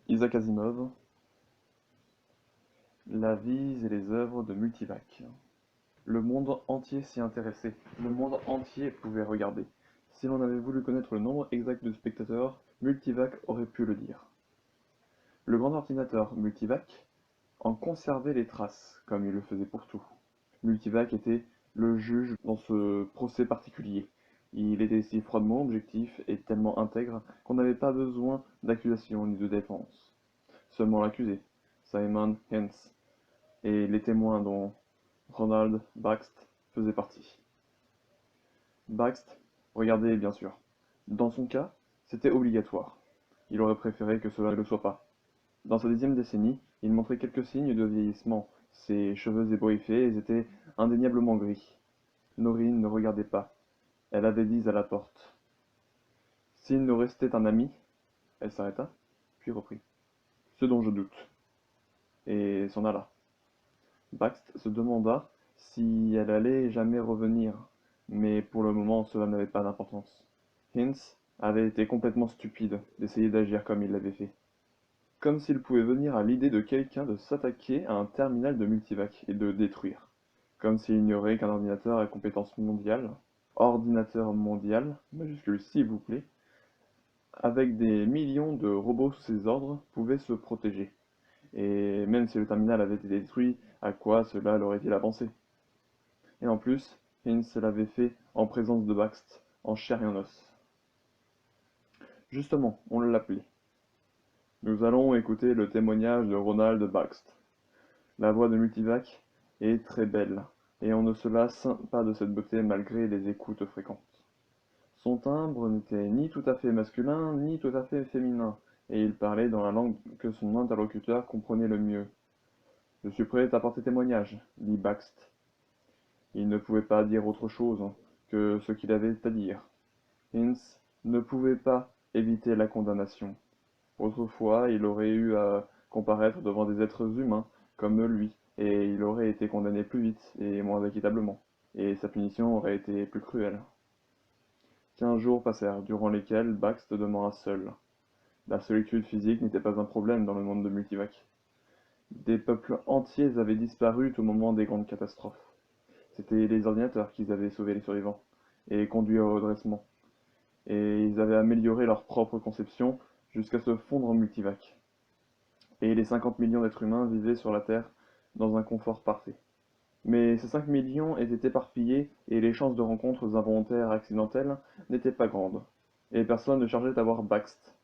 Isaac Asimov, la vie et les œuvres de Multivac. Le monde entier s'y intéressait, le monde entier pouvait regarder. Si l'on avait voulu connaître le nombre exact de spectateurs, Multivac aurait pu le dire. Le grand ordinateur Multivac en conservait les traces, comme il le faisait pour tout. Multivac était le juge dans ce procès particulier. Il était si froidement objectif et tellement intègre qu'on n'avait pas besoin d'accusation ni de défense. Seulement l'accusé, Simon Hens, et les témoins dont Ronald Baxt faisait partie. Baxt regardait bien sûr. Dans son cas, c'était obligatoire. Il aurait préféré que cela ne le soit pas. Dans sa 10e décennie, il montrait quelques signes de vieillissement. Ses cheveux ébouriffés étaient indéniablement gris. Noreen ne regardait pas. Elle avait dit à la porte. S'il nous restait un ami, elle s'arrêta, puis reprit. Ce dont je doute. Et s'en alla. Baxt se demanda si elle allait jamais revenir, mais pour le moment cela n'avait pas d'importance. Hinz avait été complètement stupide d'essayer d'agir comme il l'avait fait. Comme s'il pouvait venir à l'idée de quelqu'un de s'attaquer à un terminal de Multivac et de le détruire. Comme s'il ignorait qu'un ordinateur à compétence mondiale, ordinateur mondial, majuscule s'il vous plaît, avec des millions de robots sous ses ordres, pouvait se protéger. Et même si le terminal avait été détruit, à quoi cela l'aurait-il avancé? Et en plus, Hinz l'avait fait en présence de Baxt, en chair et en os. Justement, on l'appelait. Nous allons écouter le témoignage de Ronald Baxt. La voix de Multivac est très belle, et on ne se lasse pas de cette beauté malgré les écoutes fréquentes. Son timbre n'était ni tout à fait masculin, ni tout à fait féminin, et il parlait dans la langue que son interlocuteur comprenait le mieux. Je suis prêt à porter témoignage, dit Baxt. Il ne pouvait pas dire autre chose que ce qu'il avait à dire. Hinz ne pouvait pas éviter la condamnation. Autrefois, il aurait eu à comparaître devant des êtres humains comme lui, et il aurait été condamné plus vite et moins équitablement, et sa punition aurait été plus cruelle. 15 jours passèrent, durant lesquels Baxt demeura seul. La solitude physique n'était pas un problème dans le monde de Multivac. Des peuples entiers avaient disparu au moment des grandes catastrophes. C'étaient les ordinateurs qui avaient sauvé les survivants, et conduit au redressement. Et ils avaient amélioré leur propre conception jusqu'à se fondre en Multivac. Et les 50 millions d'êtres humains vivaient sur la Terre dans un confort parfait. Mais ces 5 millions étaient éparpillés et les chances de rencontres involontaires accidentelles n'étaient pas grandes. Et personne ne chargeait à voir Baxt,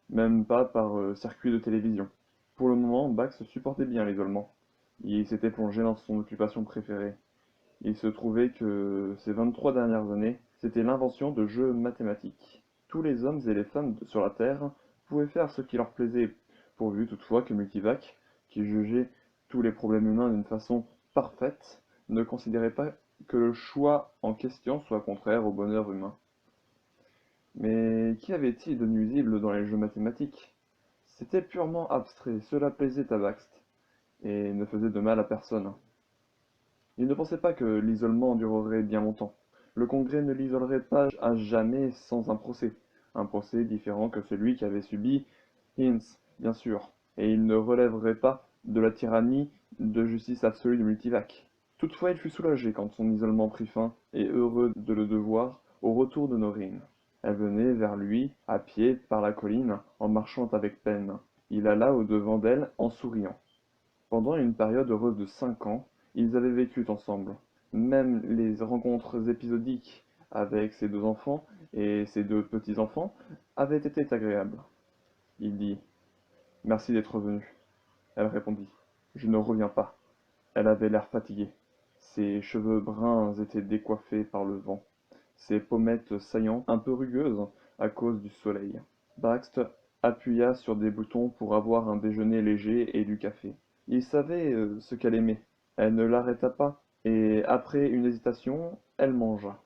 même pas par circuit de télévision. Pour le moment, Baxt supportait bien l'isolement. Il s'était plongé dans son occupation préférée. Il se trouvait que ces 23 dernières années, c'était l'invention de jeux mathématiques. Tous les hommes et les femmes sur la Terre pouvaient faire ce qui leur plaisait, pourvu toutefois que Multivac, qui jugeait tous les problèmes humains d'une façon parfaite, ne considérait pas que le choix en question soit contraire au bonheur humain. Mais qu'y avait-il de nuisible dans les jeux mathématiques? C'était purement abstrait, cela plaisait à Baxt, et ne faisait de mal à personne. Il ne pensait pas que l'isolement durerait bien longtemps. Le Congrès ne l'isolerait pas à jamais sans un procès différent que celui qu'avait subi Hinz, bien sûr, et il ne relèverait pas de la tyrannie de justice absolue de Multivac. Toutefois, il fut soulagé quand son isolement prit fin, et heureux de le devoir au retour de Noreen. Elle venait vers lui, à pied, par la colline, en marchant avec peine. Il alla au-devant d'elle en souriant. Pendant une période heureuse de 5 ans, ils avaient vécu ensemble. Même les rencontres épisodiques avec ses 2 enfants et ses 2 petits-enfants avaient été agréables. Il dit « Merci d'être venu. » Elle répondit « Je ne reviens pas. » Elle avait l'air fatiguée. Ses cheveux bruns étaient décoiffés par le vent. Ses pommettes saillantes, un peu rugueuses à cause du soleil. Baxt appuya sur des boutons pour avoir un déjeuner léger et du café. Il savait ce qu'elle aimait. Elle ne l'arrêta pas, et après une hésitation, elle mangea.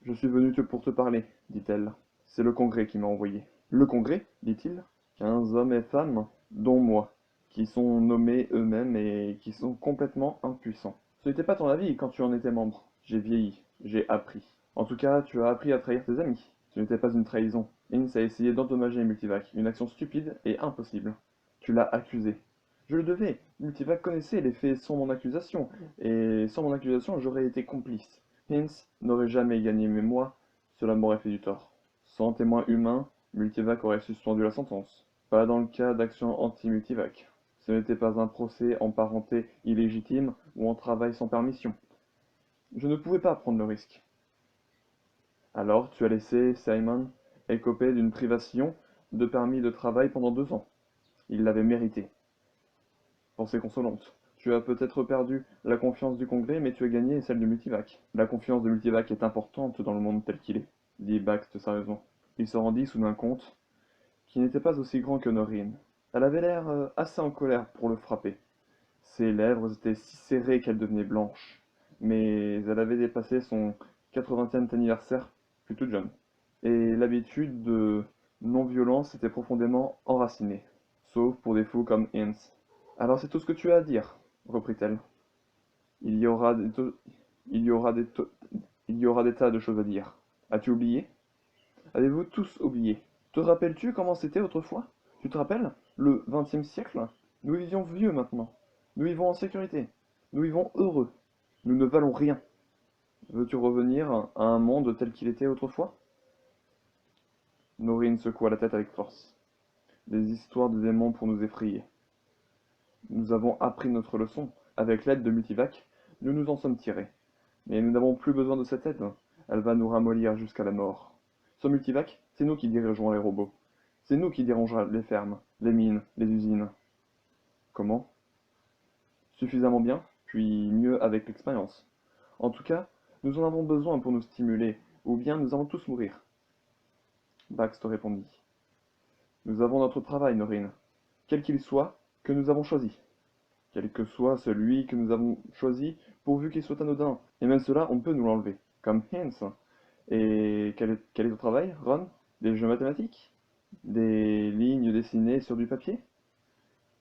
Je suis venue pour te parler, dit-elle. C'est le Congrès qui m'a envoyé. Le Congrès, dit-il. 15 hommes et femmes, dont moi, qui sont nommés eux-mêmes et qui sont complètement impuissants. Ce n'était pas ton avis quand tu en étais membre. J'ai vieilli, j'ai appris. En tout cas, tu as appris à trahir tes amis. Ce n'était pas une trahison. Ince a essayé d'endommager Multivac, une action stupide et impossible. Tu l'as accusé. Je le devais. Multivac connaissait les faits sans mon accusation, et sans mon accusation, j'aurais été complice. Hinz n'aurait jamais gagné, mais moi, cela m'aurait fait du tort. Sans témoin humain, Multivac aurait suspendu la sentence. Pas dans le cas d'action anti-Multivac. Ce n'était pas un procès en parenté illégitime ou en travail sans permission. Je ne pouvais pas prendre le risque. Alors tu as laissé Simon écoper d'une privation de permis de travail pendant 2 ans. Il l'avait mérité. Pensée consolante. Tu as peut-être perdu la confiance du Congrès, mais tu as gagné celle de Multivac. La confiance de Multivac est importante dans le monde tel qu'il est, dit Baxt sérieusement. Il se rendit soudain compte qu'il n'était pas aussi grand que Noreen. Elle avait l'air assez en colère pour le frapper. Ses lèvres étaient si serrées qu'elles devenaient blanches, mais elle avait dépassé son 80e anniversaire plus toute jeune. Et l'habitude de non-violence était profondément enracinée, sauf pour des fous comme Ince. Alors c'est tout ce que tu as à dire, reprit-elle. Il y aura des, to- il y aura des, to- il y aura des tas de choses à dire. As-tu oublié? Avez-vous tous oublié? Te rappelles-tu comment c'était autrefois? Tu te rappelles? Le XXe siècle? Nous vivions vieux maintenant. Nous vivons en sécurité. Nous vivons heureux. Nous ne valons rien. Veux-tu revenir à un monde tel qu'il était autrefois? Norine secoua la tête avec force. Des histoires de démons pour nous effrayer. Nous avons appris notre leçon. Avec l'aide de Multivac, nous nous en sommes tirés. Mais nous n'avons plus besoin de cette aide. Elle va nous ramollir jusqu'à la mort. Sans Multivac, c'est nous qui dirigerons les robots. C'est nous qui dirigerons les fermes, les mines, les usines. Comment? Suffisamment bien, puis mieux avec l'expérience. En tout cas, nous en avons besoin pour nous stimuler, ou bien nous allons tous mourir. Bax répondit. Nous avons notre travail, Norine, quel qu'il soit, que nous avons choisi. Quel que soit celui que nous avons choisi, pourvu qu'il soit anodin. Et même cela, on peut nous l'enlever. Comme Hens. Et quel est ton travail, Ron? Des jeux mathématiques? Des lignes dessinées sur du papier?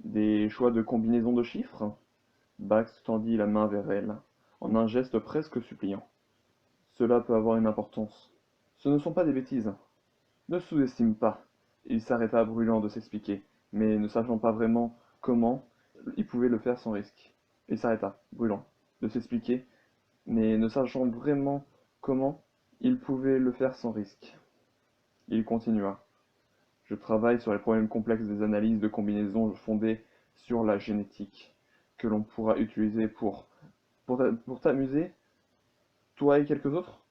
Des choix de combinaisons de chiffres? Bax tendit la main vers elle, en un geste presque suppliant. Cela peut avoir une importance. Ce ne sont pas des bêtises. Ne sous-estime pas. Il s'arrêta brûlant de s'expliquer, mais ne sachant pas vraiment comment il pouvait le faire sans risque. Il s'arrêta, brûlant, de s'expliquer, mais ne sachant vraiment comment il pouvait le faire sans risque. Il continua. Je travaille sur les problèmes complexes des analyses de combinaisons fondées sur la génétique, que l'on pourra utiliser pour t'amuser, toi et quelques autres.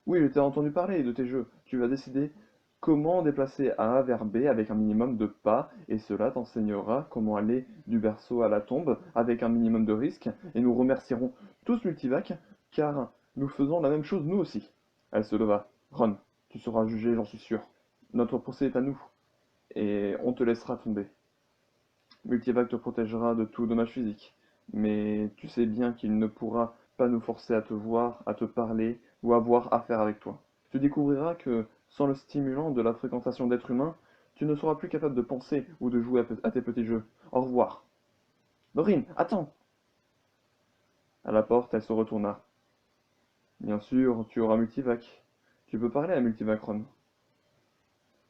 Oui, je t'ai entendu parler de tes jeux. Tu vas décider comment déplacer A vers B avec un minimum de pas, et cela t'enseignera comment aller du berceau à la tombe avec un minimum de risque, et nous remercierons tous Multivac, car nous faisons la même chose nous aussi. Elle se leva. Ron, tu seras jugé, j'en suis sûr. Notre procès est à nous, et on te laissera tomber. Multivac te protégera de tout dommage physique, mais tu sais bien qu'il ne pourra pas nous forcer à te voir, à te parler ou à avoir affaire avec toi. Tu découvriras que, sans le stimulant de la fréquentation d'êtres humains, tu ne seras plus capable de penser ou de jouer à tes petits jeux. Au revoir. Maureen, attends! À la porte, elle se retourna. Bien sûr, tu auras Multivac. Tu peux parler à Multivac, Ron.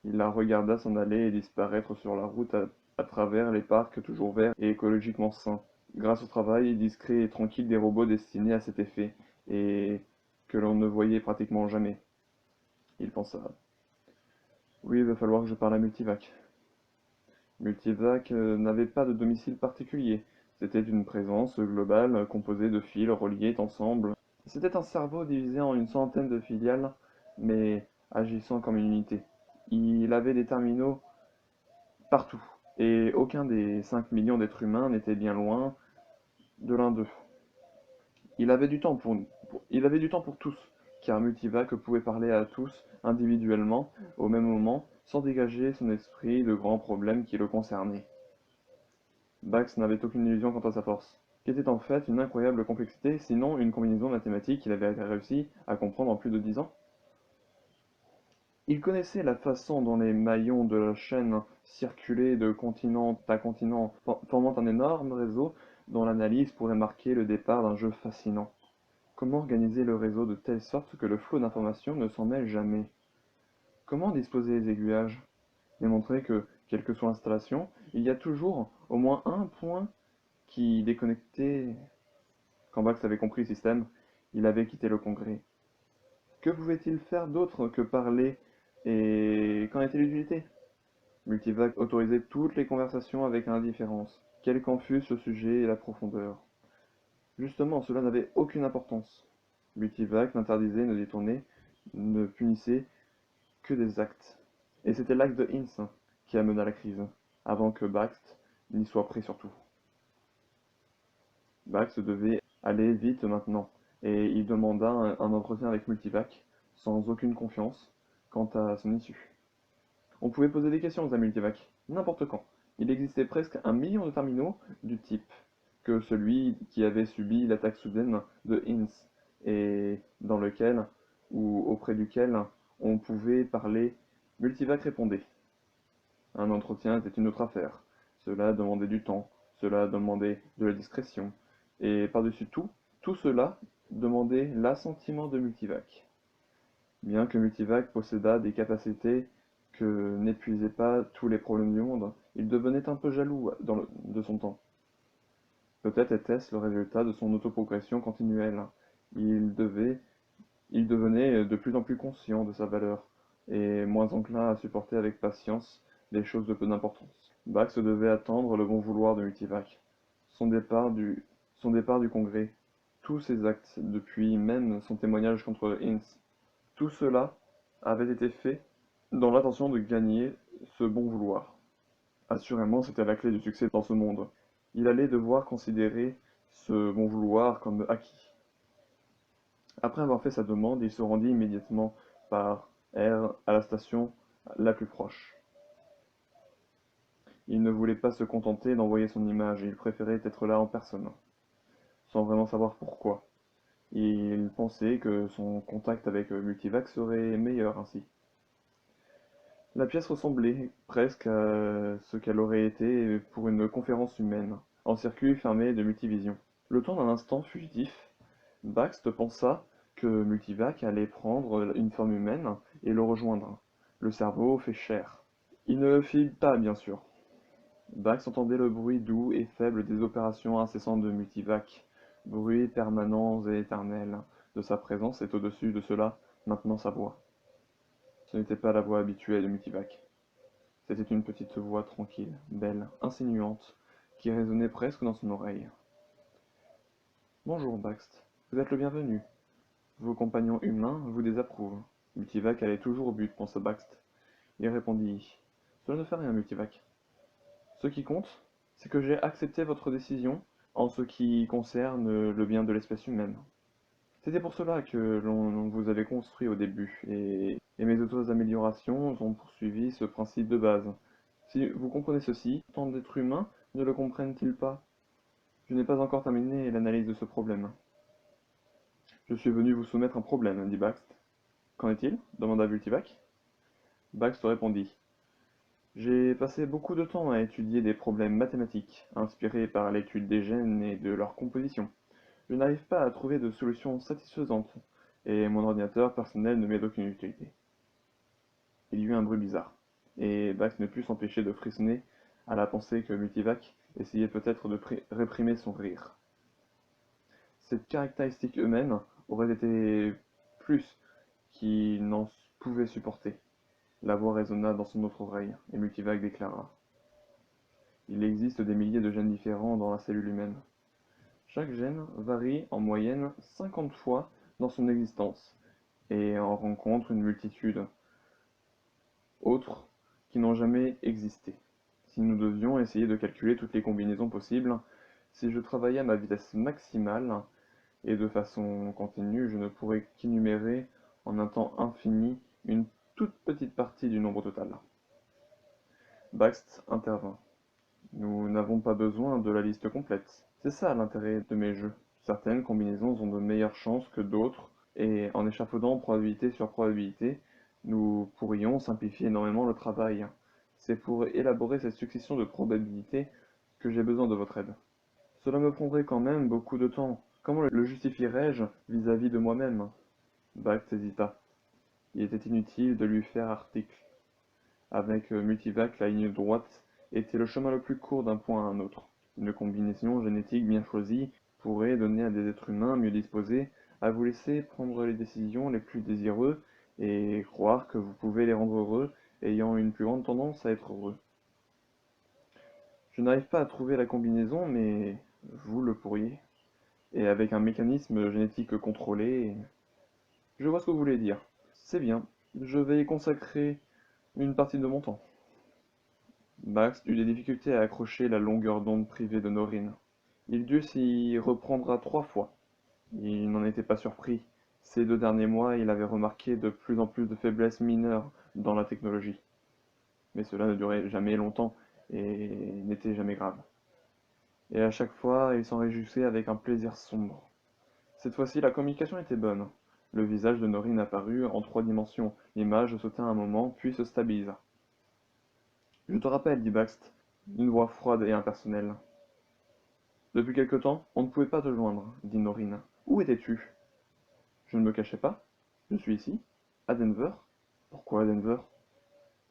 Il la regarda s'en aller et disparaître sur la route à travers les parcs toujours verts et écologiquement sains, grâce au travail discret et tranquille des robots destinés à cet effet, et que l'on ne voyait pratiquement jamais. Il pensa. Oui, il va falloir que je parle à Multivac. Multivac n'avait pas de domicile particulier. C'était une présence globale composée de fils reliés ensemble. C'était un cerveau divisé en une centaine de filiales, mais agissant comme une unité. Il avait des terminaux partout, et aucun des 5 millions d'êtres humains n'était bien loin de l'un d'eux. Il avait du temps pour tous, car Multivac pouvait parler à tous individuellement, au même moment, sans dégager son esprit de grands problèmes qui le concernaient. Bax n'avait aucune illusion quant à sa force, qui était en fait une incroyable complexité, sinon une combinaison mathématique qu'il avait réussi à comprendre en plus de 10 ans. Il connaissait la façon dont les maillons de la chaîne circulaient de continent à continent, formant un énorme réseau dont l'analyse pourrait marquer le départ d'un jeu fascinant. Comment organiser le réseau de telle sorte que le flot d'informations ne s'en mêle jamais? Comment disposer les aiguillages? Et montrer que Quelle que soit l'installation, il y a toujours au moins un point qui déconnectait. Quand Bax avait compris le système, il avait quitté le congrès. Que pouvait-il faire d'autre que parler, et qu'en était l'utilité? Multivac autorisait toutes les conversations avec indifférence, quel qu'en fût le sujet et la profondeur. Justement, cela n'avait aucune importance. Multivac n'interdisait, ne détournait, ne punissait que des actes. Et c'était l'acte de Hinz qui amena la crise, avant que Baxt n'y soit pris surtout. Baxt devait aller vite maintenant, et il demanda un entretien avec Multivac, sans aucune confiance, quant à son issue. On pouvait poser des questions à Multivac, n'importe quand. Il existait presque 1 million de terminaux du type que celui qui avait subi l'attaque soudaine de Hinz, et dans lequel, ou auprès duquel, on pouvait parler. Multivac répondait. Un entretien était une autre affaire. Cela demandait du temps, cela demandait de la discrétion, et par-dessus tout, tout cela demandait l'assentiment de Multivac. Bien que Multivac possédât des capacités que n'épuisaient pas tous les problèmes du monde, il devenait un peu jaloux de son temps. Peut-être était-ce le résultat de son autoprogression continuelle. Il, devait, il devenait de plus en plus conscient de sa valeur, et moins enclin à supporter avec patience des choses de peu d'importance. Bax devait attendre le bon vouloir de Multivac, son départ du, son départ du congrès, tous ses actes, depuis même son témoignage contre Hinz. Tout cela avait été fait dans l'intention de gagner ce bon vouloir. Assurément, c'était la clé du succès dans ce monde. Il allait devoir considérer ce bon vouloir comme acquis. Après avoir fait sa demande, il se rendit immédiatement par air à la station la plus proche. Il ne voulait pas se contenter d'envoyer son image, il préférait être là en personne, sans vraiment savoir pourquoi. Il pensait que son contact avec Multivac serait meilleur ainsi. La pièce ressemblait presque à ce qu'elle aurait été pour une conférence humaine, en circuit fermé de multivision. Le temps d'un instant fugitif, Baxt pensa que Multivac allait prendre une forme humaine et le rejoindre. Le cerveau fait chair. Il ne le fit pas, bien sûr. Bax entendait le bruit doux et faible des opérations incessantes de Multivac, bruit permanents et éternels de sa présence, et au-dessus de cela, maintenant sa voix. Ce n'était pas la voix habituelle de Multivac. C'était une petite voix tranquille, belle, insinuante, qui résonnait presque dans son oreille. Bonjour, Baxt. Vous êtes le bienvenu. Vos compagnons humains vous désapprouvent. Multivac allait toujours au but, pensa Baxt. Il répondit. Cela ne fait rien, Multivac. Ce qui compte, c'est que j'ai accepté votre décision en ce qui concerne le bien de l'espèce humaine. C'était pour cela que l'on vous avait construit au début, et mes autres améliorations ont poursuivi ce principe de base. Si vous comprenez ceci, tant d'êtres humains ne le comprennent-ils pas? Je n'ai pas encore terminé l'analyse de ce problème. Je suis venu vous soumettre un problème, dit Baxt. Qu'en est-il? Demanda Multivac. Baxt répondit. J'ai passé beaucoup de temps à étudier des problèmes mathématiques, inspirés par l'étude des gènes et de leur composition. Je n'arrive pas à trouver de solution satisfaisante, et mon ordinateur personnel ne m'est d'aucune utilité. Il y eut un bruit bizarre, et Bax ne put s'empêcher de frissonner à la pensée que Multivac essayait peut-être de réprimer son rire. Cette caractéristique humaine aurait été plus qu'il n'en pouvait supporter. La voix résonna dans son autre oreille, et Multivac déclara. Il existe des milliers de gènes différents dans la cellule humaine. Chaque gène varie en moyenne 50 fois dans son existence, et en rencontre une multitude autres qui n'ont jamais existé. Si nous devions essayer de calculer toutes les combinaisons possibles, si je travaillais à ma vitesse maximale et de façon continue, je ne pourrais qu'énumérer en un temps infini une toute petite partie du nombre total. Baxt intervint. Nous n'avons pas besoin de la liste complète. C'est ça l'intérêt de mes jeux. Certaines combinaisons ont de meilleures chances que d'autres, et en échafaudant probabilité sur probabilité, nous pourrions simplifier énormément le travail. C'est pour élaborer cette succession de probabilités que j'ai besoin de votre aide. Cela me prendrait quand même beaucoup de temps. Comment le justifierais-je vis-à-vis de moi-même? Baxt hésita. Il était inutile de lui faire article. Avec Multivac, la ligne droite était le chemin le plus court d'un point à un autre. Une combinaison génétique bien choisie pourrait donner à des êtres humains mieux disposés à vous laisser prendre les décisions les plus désireuses et croire que vous pouvez les rendre heureux, ayant une plus grande tendance à être heureux. Je n'arrive pas à trouver la combinaison, mais vous le pourriez. Et avec un mécanisme génétique contrôlé, je vois ce que vous voulez dire. C'est bien, je vais y consacrer une partie de mon temps. Max eut des difficultés à accrocher la longueur d'onde privée de Norine. Il dut s'y reprendre à 3 fois. Il n'en était pas surpris. Ces 2 derniers mois, il avait remarqué de plus en plus de faiblesses mineures dans la technologie. Mais cela ne durait jamais longtemps et n'était jamais grave. Et à chaque fois, il s'en réjouissait avec un plaisir sombre. Cette fois-ci, la communication était bonne. Le visage de Norine apparut en 3 dimensions. L'image sauta un moment, puis se stabilisa. Je te rappelle, dit Baxt, d'une voix froide et impersonnelle. Depuis quelque temps, on ne pouvait pas te joindre, dit Norine. Où étais-tu? Je ne me cachais pas. Je suis ici, à Denver. Pourquoi à Denver?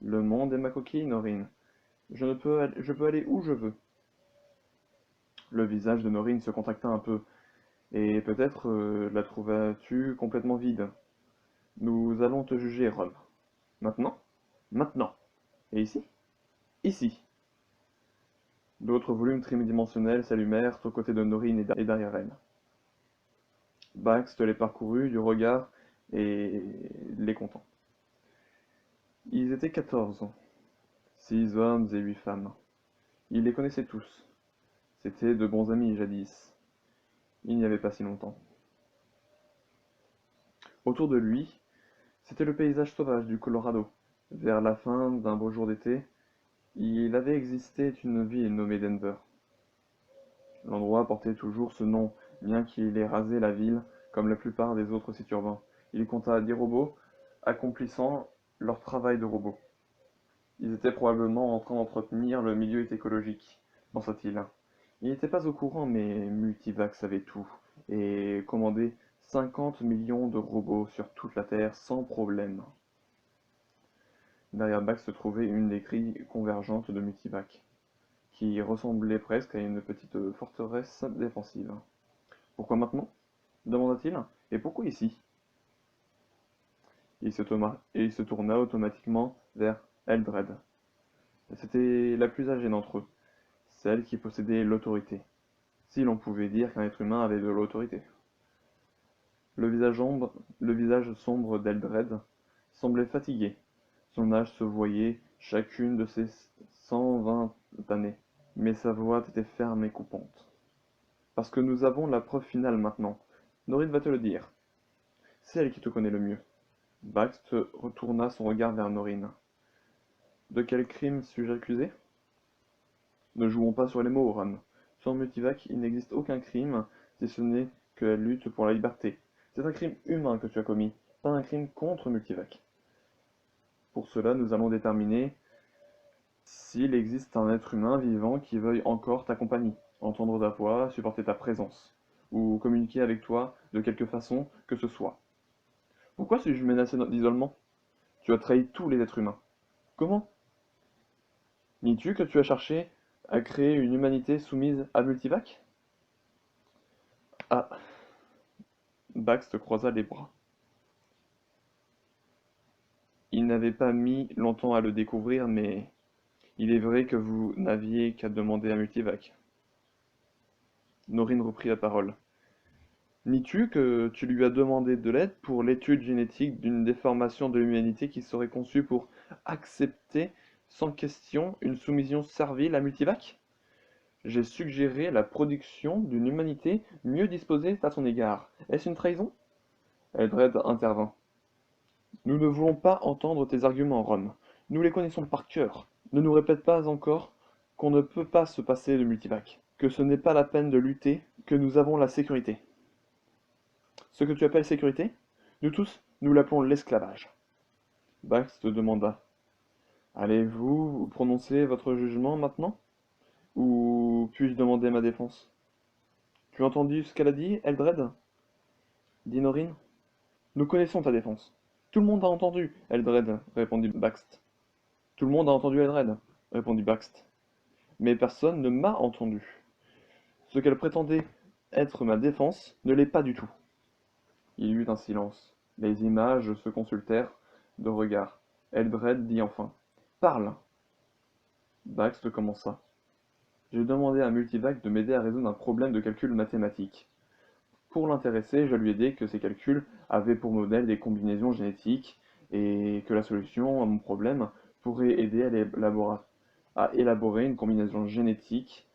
Le monde est ma coquille, Norine. Je peux aller où je veux. Le visage de Norine se contracta un peu, et peut-être la trouvas-tu complètement vide. Nous allons te juger, Rob. Maintenant? Maintenant. Et ici? Ici. D'autres volumes tridimensionnels s'allumèrent aux côtés de Norine et derrière elle. Baxt les parcourut du regard et les comptant. Ils étaient 14, 6 hommes et 8 femmes. Il les connaissait tous. C'étaient de bons amis jadis. Il n'y avait pas si longtemps. Autour de lui, c'était le paysage sauvage du Colorado. Vers la fin d'un beau jour d'été, il avait existé une ville nommée Denver. L'endroit portait toujours ce nom, bien qu'il ait rasé la ville, comme la plupart des autres sites urbains. Il compta 10 robots accomplissant leur travail de robots. Ils étaient probablement en train d'entretenir le milieu écologique, pensa-t-il. Il n'était pas au courant, mais Multivac savait tout, et commandait 50 millions de robots sur toute la Terre sans problème. Derrière Bax se trouvait une des grilles convergentes de Multivac, qui ressemblait presque à une petite forteresse défensive. Pourquoi maintenant? Demanda-t-il. Et pourquoi ici? Et il se tourna automatiquement vers Eldred. C'était la plus âgée d'entre eux, celle qui possédait l'autorité, si l'on pouvait dire qu'un être humain avait de l'autorité. Le visage sombre d'Eldred semblait fatigué. Son âge se voyait chacune de ses 120 années, mais sa voix était ferme et coupante. Parce que nous avons la preuve finale maintenant. Norine va te le dire. C'est elle qui te connaît le mieux. Baxt retourna son regard vers Norine. De quel crime suis-je accusé? Ne jouons pas sur les mots, Ron. Sans Multivac, il n'existe aucun crime, si ce n'est que la lutte pour la liberté. C'est un crime humain que tu as commis, pas un crime contre Multivac. Pour cela, nous allons déterminer s'il existe un être humain vivant qui veuille encore ta compagnie, entendre ta voix, supporter ta présence, ou communiquer avec toi de quelque façon que ce soit. Pourquoi suis-je menacé d'isolement? Tu as trahi tous les êtres humains. Comment? Nies-tu que tu as cherché à créer une humanité soumise à Multivac? Ah, Baxt croisa les bras. Il n'avait pas mis longtemps à le découvrir, mais il est vrai que vous n'aviez qu'à demander à Multivac. Norine reprit la parole. Nies-tu que tu lui as demandé de l'aide pour l'étude génétique d'une déformation de l'humanité qui serait conçue pour accepter sans question une soumission servile à Multivac? J'ai suggéré la production d'une humanité mieux disposée à son égard. Est-ce une trahison? Eldred intervint. Nous ne voulons pas entendre tes arguments, Ron. Nous les connaissons par cœur. Ne nous répète pas encore qu'on ne peut pas se passer de Multivac, que ce n'est pas la peine de lutter, que nous avons la sécurité. Ce que tu appelles sécurité? Nous tous, nous l'appelons l'esclavage. Bax te demanda. Allez-vous prononcer votre jugement maintenant? Ou puis-je demander ma défense? Tu as entendu ce qu'elle a dit, Eldred? Dit Norine. Nous connaissons ta défense. Tout le monde a entendu, Eldred, répondit Baxt. Tout le monde a entendu Eldred, répondit Baxt. Mais personne ne m'a entendu. Ce qu'elle prétendait être ma défense ne l'est pas du tout. Il y eut un silence. Les images se consultèrent de regards. Eldred dit enfin: Parle. Baxt commença. J'ai demandé à Multivac de m'aider à résoudre un problème de calcul mathématique. Pour l'intéresser, je lui ai dit que ces calculs avaient pour modèle des combinaisons génétiques et que la solution à mon problème pourrait aider à élaborer une combinaison génétique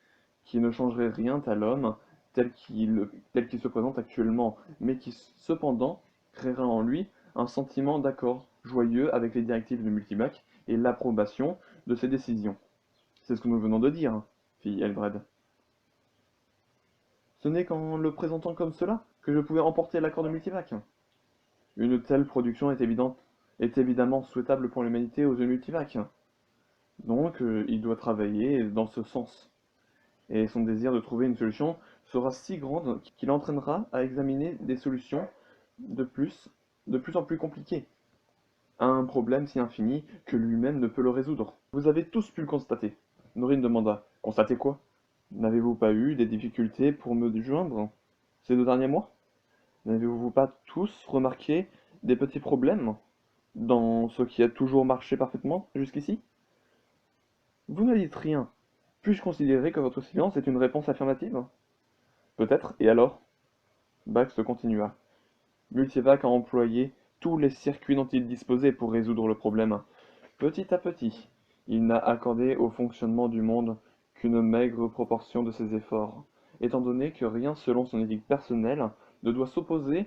qui ne changerait rien à l'homme tel qu'il se présente actuellement, mais qui cependant créera en lui un sentiment d'accord joyeux avec les directives de Multivac et l'approbation de ses décisions. C'est ce que nous venons de dire, fit Eldred. Ce n'est qu'en le présentant comme cela que je pouvais emporter l'accord de Multivac. Une telle production est évidemment souhaitable pour l'humanité aux yeux de Multivac. Donc, il doit travailler dans ce sens. Et son désir de trouver une solution sera si grande qu'il entraînera à examiner des solutions de plus, de plus en plus compliquées, à un problème si infini que lui-même ne peut le résoudre. Vous avez tous pu le constater. Norine demanda. Constater quoi? N'avez-vous pas eu des difficultés pour me joindre ces 2 derniers mois? N'avez-vous pas tous remarqué des petits problèmes dans ce qui a toujours marché parfaitement jusqu'ici? Vous ne dites rien. Puis-je considérer que votre silence est une réponse affirmative? Peut-être, et alors? Bax continua. Multivac a employé tous les circuits dont il disposait pour résoudre le problème. Petit à petit, il n'a accordé au fonctionnement du monde qu'une maigre proportion de ses efforts, étant donné que rien selon son éthique personnelle ne doit s'opposer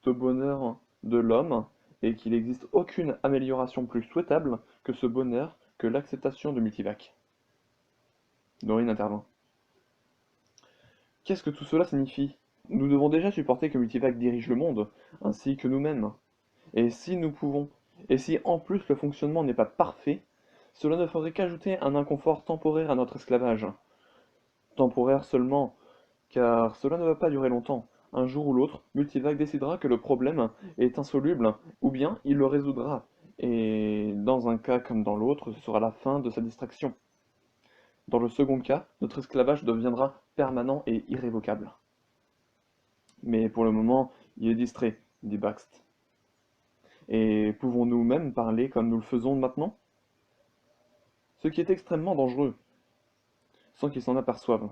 au bonheur de l'homme et qu'il n'existe aucune amélioration plus souhaitable que ce bonheur que l'acceptation de Multivac. Norine intervint. Qu'est-ce que tout cela signifie? Nous devons déjà supporter que Multivac dirige le monde, ainsi que nous-mêmes. Et si nous pouvons, et si en plus le fonctionnement n'est pas parfait, cela ne ferait qu'ajouter un inconfort temporaire à notre esclavage. Temporaire seulement, car cela ne va pas durer longtemps. Un jour ou l'autre, Multivac décidera que le problème est insoluble, ou bien il le résoudra. Et dans un cas comme dans l'autre, ce sera la fin de sa distraction. Dans le second cas, notre esclavage deviendra permanent et irrévocable. Mais pour le moment, il est distrait, dit Baxt. Et pouvons-nous même parler comme nous le faisons maintenant? Ce qui est extrêmement dangereux, sans qu'il s'en aperçoive.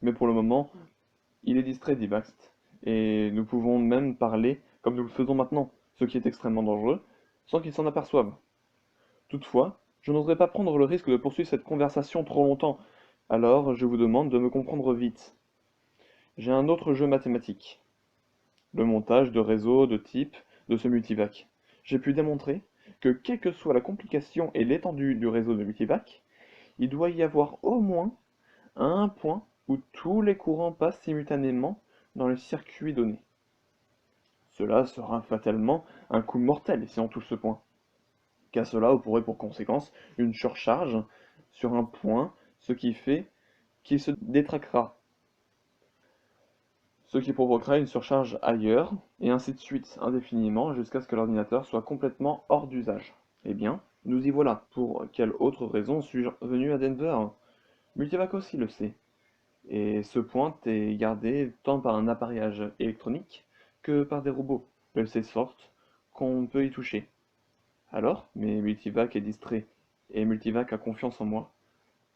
Mais pour le moment, il est distrait, dit Baxt. Et nous pouvons même parler comme nous le faisons maintenant, ce qui est extrêmement dangereux, sans qu'il s'en aperçoive. Toutefois, je n'oserais pas prendre le risque de poursuivre cette conversation trop longtemps, alors je vous demande de me comprendre vite. J'ai un autre jeu mathématique. Le montage de réseaux de type de ce multivac. J'ai pu démontrer que quelle que soit la complication et l'étendue du réseau de multivac, il doit y avoir au moins un point où tous les courants passent simultanément dans le circuit donné. Cela sera fatalement un coup mortel si on touche ce point, car cela aurait pour conséquence une surcharge sur un point, ce qui fait qu'il se détraquera, ce qui provoquera une surcharge ailleurs, et ainsi de suite indéfiniment jusqu'à ce que l'ordinateur soit complètement hors d'usage. Eh bien, nous y voilà. Pour quelle autre raison suis-je venu à Denver? Multivac aussi le sait, et ce point est gardé tant par un appareillage électronique que par des robots, de ces sortes qu'on peut y toucher. Alors, mais Multivac est distrait, et Multivac a confiance en moi.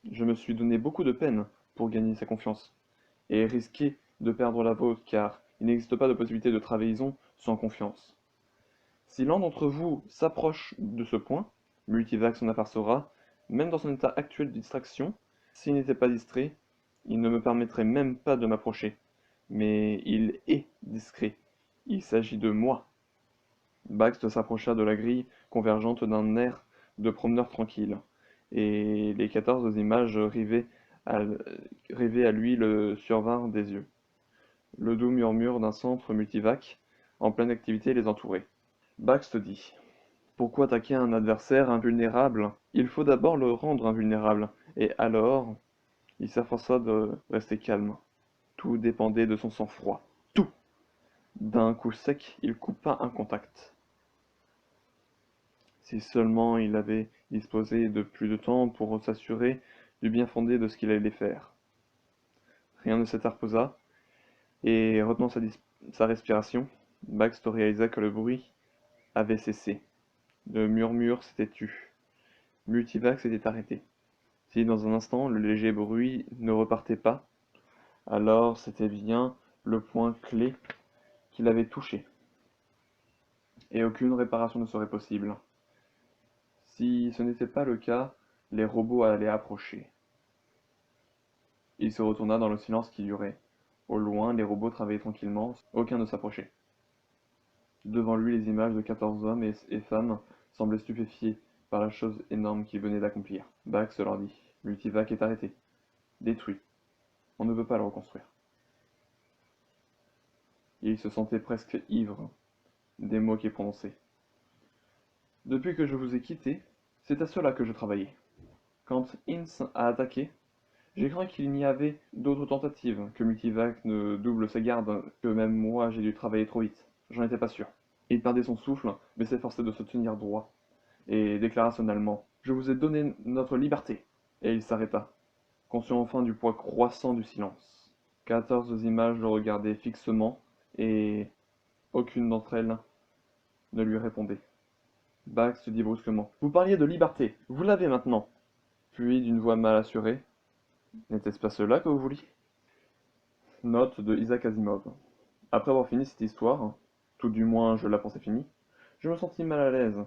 Je me suis donné beaucoup de peine pour gagner sa confiance, et risquer de perdre la vôtre, car il n'existe pas de possibilité de trahison sans confiance. Si l'un d'entre vous s'approche de ce point, Multivac s'en apercevra, même dans son état actuel de distraction. S'il n'était pas distrait, il ne me permettrait même pas de m'approcher. Mais il est discret. Il s'agit de moi. Baxt s'approcha de la grille convergente d'un air de promeneur tranquille, et les 14 images rivées à lui le survinrent des yeux. Le doux murmure d'un centre multivac en pleine activité les entourait. Baxt dit: Pourquoi attaquer un adversaire invulnérable? Il faut d'abord le rendre invulnérable, et alors... Il s'efforça de rester calme. Tout dépendait de son sang-froid. Tout! D'un coup sec, il coupa un contact. Si seulement il avait disposé de plus de temps pour s'assurer du bien-fondé de ce qu'il allait faire. Rien ne s'interposa, et retenant sa respiration, Baxter réalisa que le bruit avait cessé. Le murmure s'était tu. Multivax s'était arrêté. Si dans un instant le léger bruit ne repartait pas, alors c'était bien le point clé qu'il avait touché, et aucune réparation ne serait possible. Si ce n'était pas le cas, les robots allaient approcher. Il se retourna dans le silence qui durait. Au loin, les robots travaillaient tranquillement, aucun ne s'approchait. Devant lui, les images de 14 hommes et femmes semblaient stupéfiés par la chose énorme qu'il venait d'accomplir. Bax leur dit: Multivac est arrêté, détruit. On ne peut pas le reconstruire. Il se sentait presque ivre des mots qu'il prononçait. Depuis que je vous ai quitté, c'est à cela que je travaillais. Quand Ince a attaqué, j'ai craint qu'il n'y avait d'autres tentatives, que Multivac ne double ses gardes, que même moi j'ai dû travailler trop vite. J'en étais pas sûr. Il perdait son souffle, mais s'efforçait de se tenir droit, et déclara solennellement: Je vous ai donné notre liberté. Et il s'arrêta, conscient enfin du poids croissant du silence. 14 images le regardaient fixement, et aucune d'entre elles ne lui répondait. Bax se dit brusquement: Vous parliez de liberté, vous l'avez maintenant. Puis, d'une voix mal assurée: N'était-ce pas cela que vous vouliez? Note de Isaac Asimov. Après avoir fini cette histoire, tout du moins je la pensais finie, je me sentis mal à l'aise.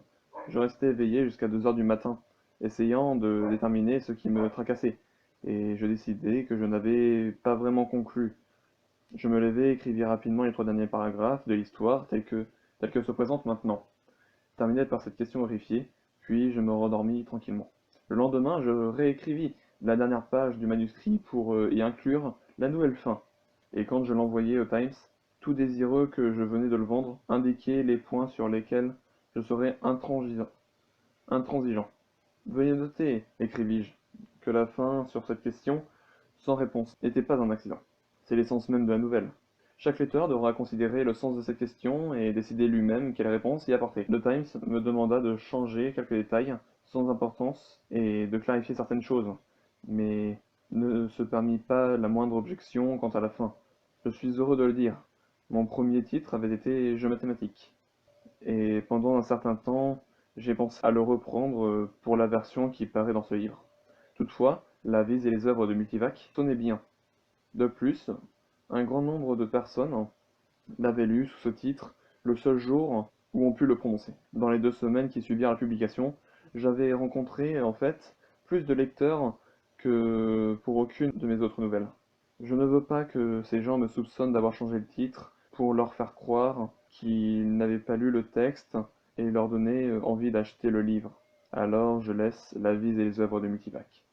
Je restais éveillé jusqu'à 2 heures du matin, essayant de déterminer ce qui me tracassait, et je décidai que je n'avais pas vraiment conclu. Je me levai et écrivis rapidement les 3 derniers paragraphes de l'histoire tels que se présente maintenant. Terminé par cette question horrifiée, puis je me rendormis tranquillement. Le lendemain, je réécrivis la dernière page du manuscrit pour y inclure la nouvelle fin, et quand je l'envoyai au Times, tout désireux que je venais de le vendre indiquait les points sur lesquels je serais intransigeant. Veuillez noter, écrivis-je, que la fin sur cette question, sans réponse, n'était pas un accident. C'est l'essence même de la nouvelle. Chaque lecteur devra considérer le sens de cette question et décider lui-même quelle réponse y apporter. Le Times me demanda de changer quelques détails sans importance et de clarifier certaines choses, mais ne se permit pas la moindre objection quant à la fin. Je suis heureux de le dire. Mon premier titre avait été Jeux mathématiques, et pendant un certain temps, j'ai pensé à le reprendre pour la version qui paraît dans ce livre. Toutefois, la vie et les œuvres de Multivac sonnaient bien. De plus, un grand nombre de personnes l'avaient lu sous ce titre le seul jour où on put le prononcer. Dans les 2 semaines qui suivirent la publication, j'avais rencontré en fait plus de lecteurs que pour aucune de mes autres nouvelles. Je ne veux pas que ces gens me soupçonnent d'avoir changé le titre pour leur faire croire qu'ils n'avaient pas lu le texte et leur donner envie d'acheter le livre. Alors je laisse la vie et les œuvres de Multivac.